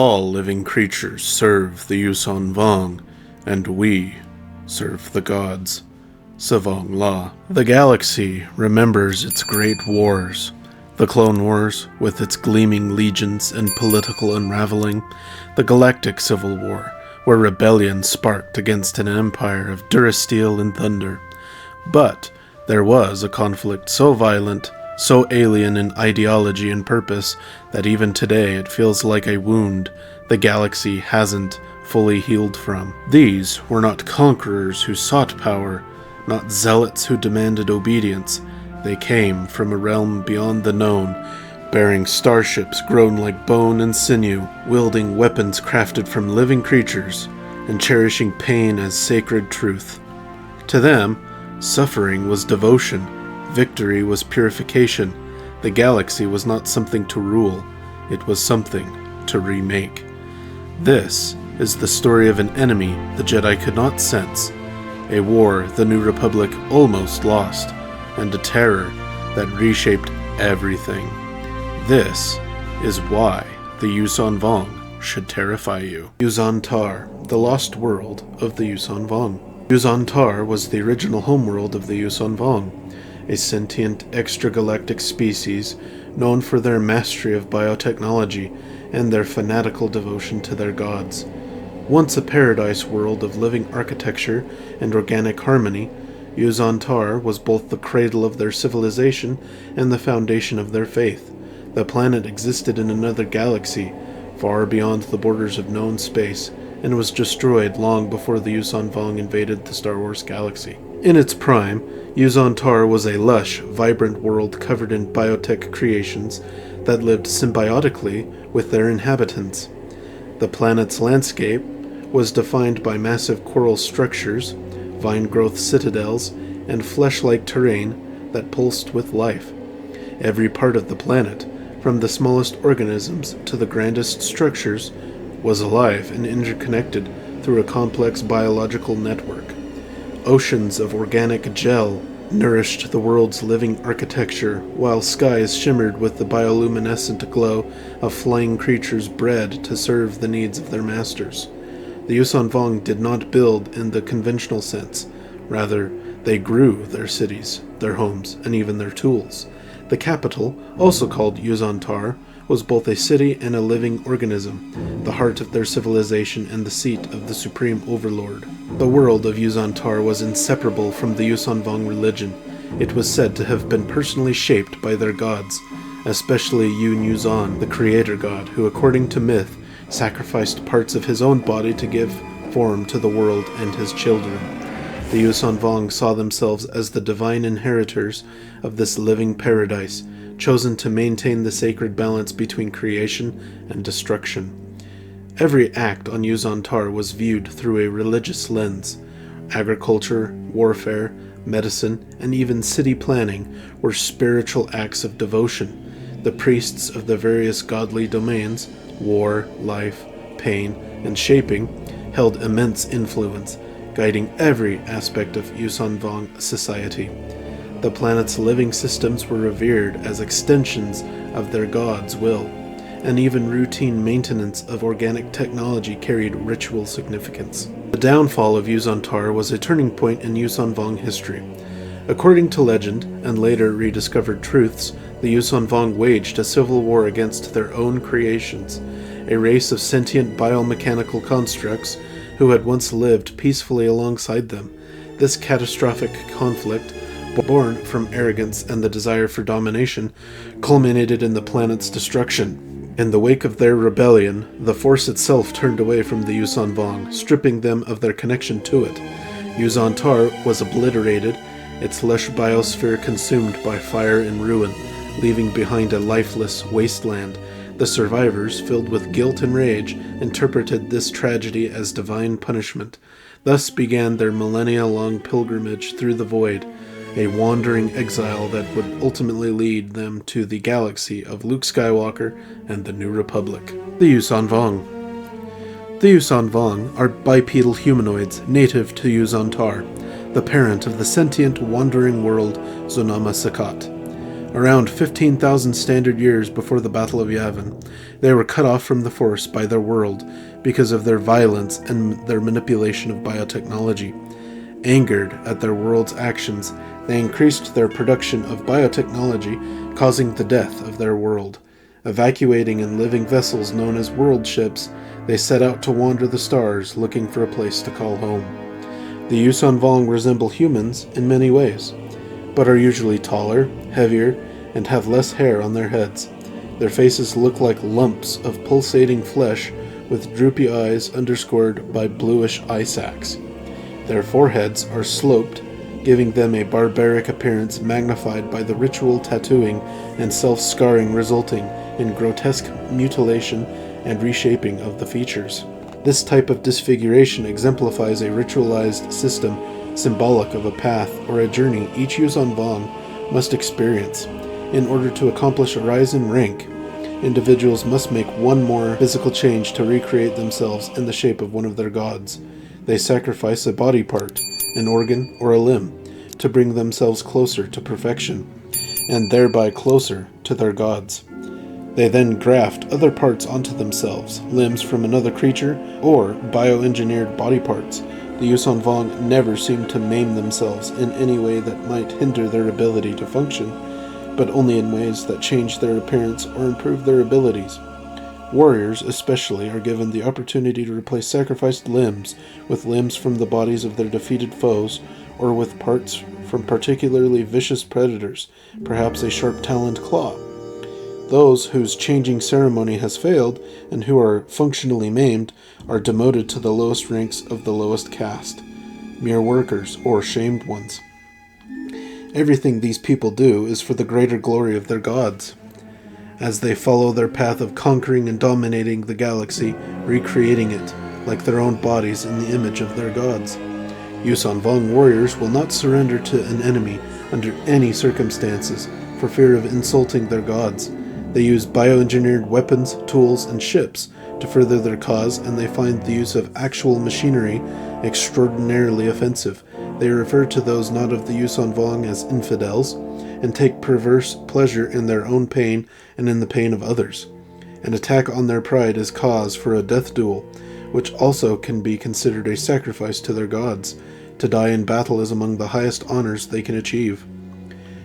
All living creatures serve the Yuuzhan Vong, and we serve the gods. Savong La. The galaxy remembers its great wars. The Clone Wars, with its gleaming legions and political unraveling. The Galactic Civil War, where rebellion sparked against an empire of durasteel and thunder. But there was a conflict so violent, so alien in ideology and purpose, that even today it feels like a wound the galaxy hasn't fully healed from. These were not conquerors who sought power, not zealots who demanded obedience. They came from a realm beyond the known, bearing starships grown like bone and sinew, wielding weapons crafted from living creatures, and cherishing pain as sacred truth. To them, suffering was devotion, victory was purification. The galaxy was not something to rule, it was something to remake. This is the story of an enemy the Jedi could not sense, a war the New Republic almost lost, and a terror that reshaped everything. This is why the Yuuzhan Vong should terrify you. Yuuzhan'tar, the lost world of the Yuuzhan Vong. Yuuzhan'tar was the original homeworld of the Yuuzhan Vong, a sentient extragalactic species known for their mastery of biotechnology and their fanatical devotion to their gods. Once a paradise world of living architecture and organic harmony, Yuuzhan'tar was both the cradle of their civilization and the foundation of their faith. The planet existed in another galaxy, far beyond the borders of known space, and was destroyed long before the Yuuzhan Vong invaded the Star Wars galaxy. In its prime, Yuuzhan'tar was a lush, vibrant world covered in biotech creations that lived symbiotically with their inhabitants. The planet's landscape was defined by massive coral structures, vine-growth citadels, and flesh-like terrain that pulsed with life. Every part of the planet, from the smallest organisms to the grandest structures, was alive and interconnected through a complex biological network. Oceans of organic gel nourished the world's living architecture, while skies shimmered with the bioluminescent glow of flying creatures bred to serve the needs of their masters. The Yuuzhan Vong did not build in the conventional sense. Rather, they grew their cities, their homes, and even their tools. The capital, also called Yuuzhan'tar, was both a city and a living organism, the heart of their civilization and the seat of the supreme overlord. The world of Yuuzhan'tar was inseparable from the Yuuzhan Vong religion. It was said to have been personally shaped by their gods, especially Yuuzhan, the creator god, who, according to myth, sacrificed parts of his own body to give form to the world and his children. The Yuuzhan Vong saw themselves as the divine inheritors of this living paradise, chosen to maintain the sacred balance between creation and destruction. Every act on Yuuzhan'tar was viewed through a religious lens. Agriculture, warfare, medicine, and even city planning were spiritual acts of devotion. The priests of the various godly domains, war, life, pain, and shaping, held immense influence, guiding every aspect of Yuuzhan Vong society. The planet's living systems were revered as extensions of their god's will, and even routine maintenance of organic technology carried ritual significance. The downfall of Yuuzhan'tar was a turning point in Yuuzhan Vong history. According to legend, and later rediscovered truths, the Yuuzhan Vong waged a civil war against their own creations, a race of sentient biomechanical constructs who had once lived peacefully alongside them. This catastrophic conflict, born from arrogance and the desire for domination, culminated in the planet's destruction. In the wake of their rebellion, the Force itself turned away from the Yuuzhan Vong, stripping them of their connection to it. Yuuzhan'tar was obliterated, its lush biosphere consumed by fire and ruin, leaving behind a lifeless wasteland. The survivors, filled with guilt and rage, interpreted this tragedy as divine punishment. Thus began their millennia-long pilgrimage through the void, a wandering exile that would ultimately lead them to the galaxy of Luke Skywalker and the New Republic. The Yuuzhan Vong. The Yuuzhan Vong are bipedal humanoids native to Yuuzhan'tar, the parent of the sentient wandering world Zonama Sakat. Around 15,000 standard years before the Battle of Yavin, they were cut off from the Force by their world because of their violence and their manipulation of biotechnology. Angered at their world's actions, they increased their production of biotechnology, causing the death of their world. Evacuating in living vessels known as world ships, they set out to wander the stars looking for a place to call home. The Yuuzhan Vong resemble humans in many ways, but are usually taller, heavier, and have less hair on their heads. Their faces look like lumps of pulsating flesh with droopy eyes underscored by bluish eye sacs. Their foreheads are sloped, giving them a barbaric appearance magnified by the ritual tattooing and self-scarring resulting in grotesque mutilation and reshaping of the features. This type of disfiguration exemplifies a ritualized system symbolic of a path or a journey each Yuuzhan Vong must experience. In order to accomplish a rise in rank, individuals must make one more physical change to recreate themselves in the shape of one of their gods. They sacrifice a body part, an organ, or a limb to bring themselves closer to perfection, and thereby closer to their gods. They then graft other parts onto themselves, limbs from another creature, or bioengineered body parts. The Yuuzhan Vong never seem to maim themselves in any way that might hinder their ability to function, but only in ways that change their appearance or improve their abilities. Warriors, especially, are given the opportunity to replace sacrificed limbs with limbs from the bodies of their defeated foes, or with parts from particularly vicious predators, perhaps a sharp-taloned claw. Those whose changing ceremony has failed, and who are functionally maimed, are demoted to the lowest ranks of the lowest caste, mere workers or shamed ones. Everything these people do is for the greater glory of their gods. As they follow their path of conquering and dominating the galaxy, recreating it, like their own bodies in the image of their gods. Yuuzhan Vong warriors will not surrender to an enemy under any circumstances, for fear of insulting their gods. They use bioengineered weapons, tools, and ships to further their cause, and they find the use of actual machinery extraordinarily offensive. They refer to those not of the Yuuzhan Vong as infidels, and take perverse pleasure in their own pain and in the pain of others. An attack on their pride is cause for a death duel, which also can be considered a sacrifice to their gods. To die in battle is among the highest honors they can achieve.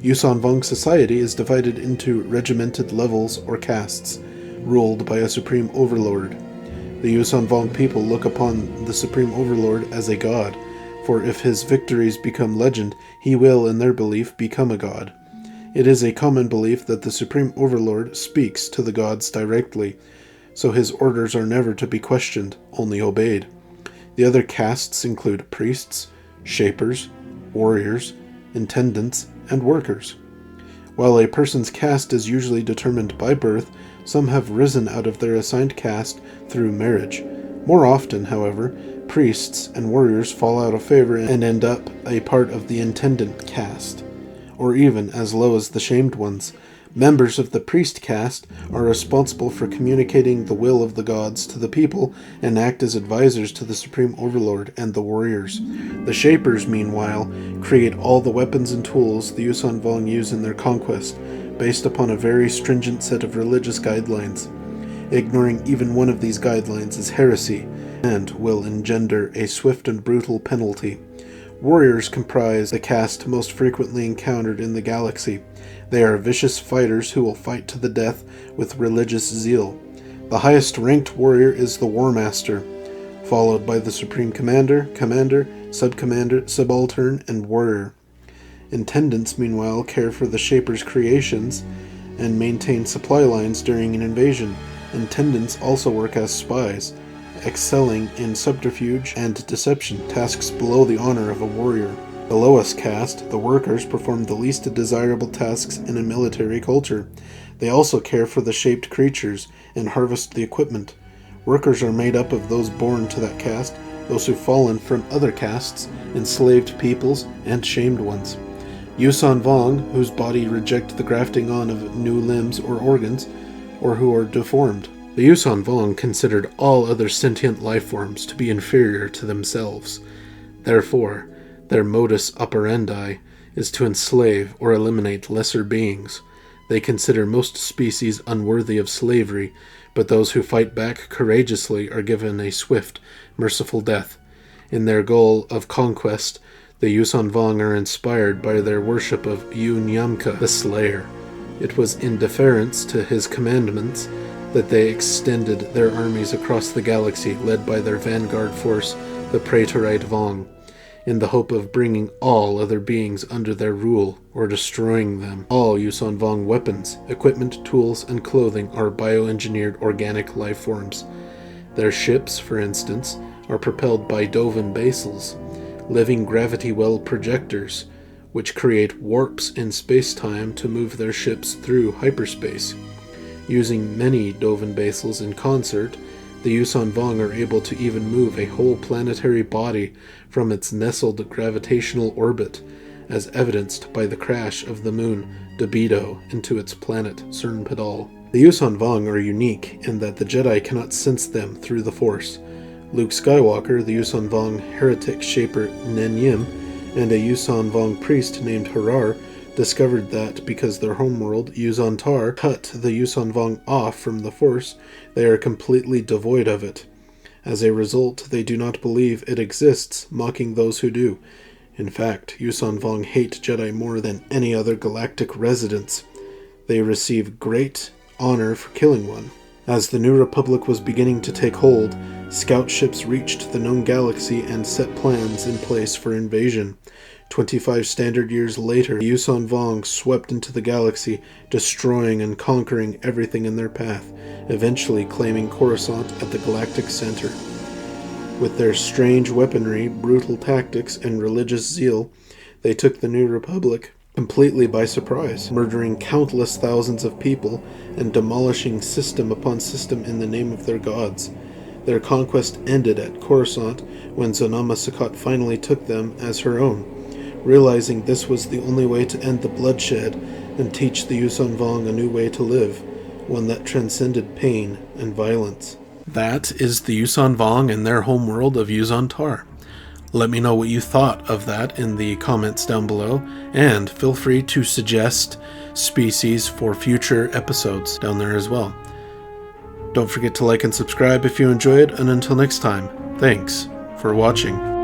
Yuuzhan Vong society is divided into regimented levels or castes, ruled by a supreme overlord. The Yuuzhan Vong people look upon the supreme overlord as a god, for if his victories become legend, he will, in their belief, become a god. It is a common belief that the supreme overlord speaks to the gods directly, so his orders are never to be questioned, only obeyed. The other castes include priests, shapers, warriors, intendants, and workers. While a person's caste is usually determined by birth, some have risen out of their assigned caste through marriage. More often, however, priests and warriors fall out of favor and end up a part of the intendant caste, or even as low as the shamed ones. Members of the priest caste are responsible for communicating the will of the gods to the people and act as advisors to the supreme overlord and the warriors. The shapers, meanwhile, create all the weapons and tools the Yuuzhan Vong use in their conquest, based upon a very stringent set of religious guidelines. Ignoring even one of these guidelines is heresy, and will engender a swift and brutal penalty. Warriors comprise the caste most frequently encountered in the galaxy. They are vicious fighters who will fight to the death with religious zeal. The highest ranked warrior is the War Master, followed by the Supreme Commander, Commander, Subcommander, Subaltern, and Warrior. Intendants, meanwhile, care for the Shaper's creations and maintain supply lines during an invasion. Intendants also work as spies, excelling in subterfuge and deception, tasks below the honor of a warrior. The lowest caste, the workers, perform the least desirable tasks in a military culture. They also care for the shaped creatures and harvest the equipment. Workers are made up of those born to that caste, those who've fallen from other castes, enslaved peoples, and shamed ones. Yuuzhan Vong, whose body reject the grafting on of new limbs or organs, or who are deformed. The Yuuzhan Vong considered all other sentient life forms to be inferior to themselves. Therefore, their modus operandi is to enslave or eliminate lesser beings. They consider most species unworthy of slavery, but those who fight back courageously are given a swift, merciful death. In their goal of conquest, the Yuuzhan Vong are inspired by their worship of Yuuzhan'tar, the Slayer. It was in deference to his commandments that they extended their armies across the galaxy, led by their vanguard force, the Praetorite Vong, in the hope of bringing all other beings under their rule or destroying them. All Yuuzhan Vong weapons, equipment, tools, and clothing are bioengineered organic life forms. Their ships, for instance, are propelled by Dovin basils, living gravity well projectors, which create warps in space-time to move their ships through hyperspace. Using many Dovin basils in concert, the Yuuzhan Vong are able to even move a whole planetary body from its nestled gravitational orbit, as evidenced by the crash of the moon Debido into its planet Cernpedal. The Yuuzhan Vong are unique in that the Jedi cannot sense them through the Force. Luke Skywalker, the Yuuzhan Vong heretic shaper Nenyim, and a Yuuzhan Vong priest named Harar discovered that because their homeworld, Yuuzhan'tar, cut the Yuuzhan Vong off from the Force, they are completely devoid of it. As a result, they do not believe it exists, mocking those who do. In fact, Yuuzhan Vong hate Jedi more than any other galactic residents. They receive great honor for killing one. As the New Republic was beginning to take hold, scout ships reached the known galaxy and set plans in place for invasion. 25 standard years later, the Yuuzhan Vong swept into the galaxy, destroying and conquering everything in their path, eventually claiming Coruscant at the galactic center. With their strange weaponry, brutal tactics, and religious zeal, they took the New Republic completely by surprise, murdering countless thousands of people and demolishing system upon system in the name of their gods. Their conquest ended at Coruscant when Zonama Sakat finally took them as her own, realizing this was the only way to end the bloodshed and teach the Yuuzhan Vong a new way to live, one that transcended pain and violence. That is the Yuuzhan Vong and their homeworld of Yuuzhan'tar. Let me know what you thought of that in the comments down below, and feel free to suggest species for future episodes down there as well. Don't forget to like and subscribe if you enjoyed, and until next time, thanks for watching.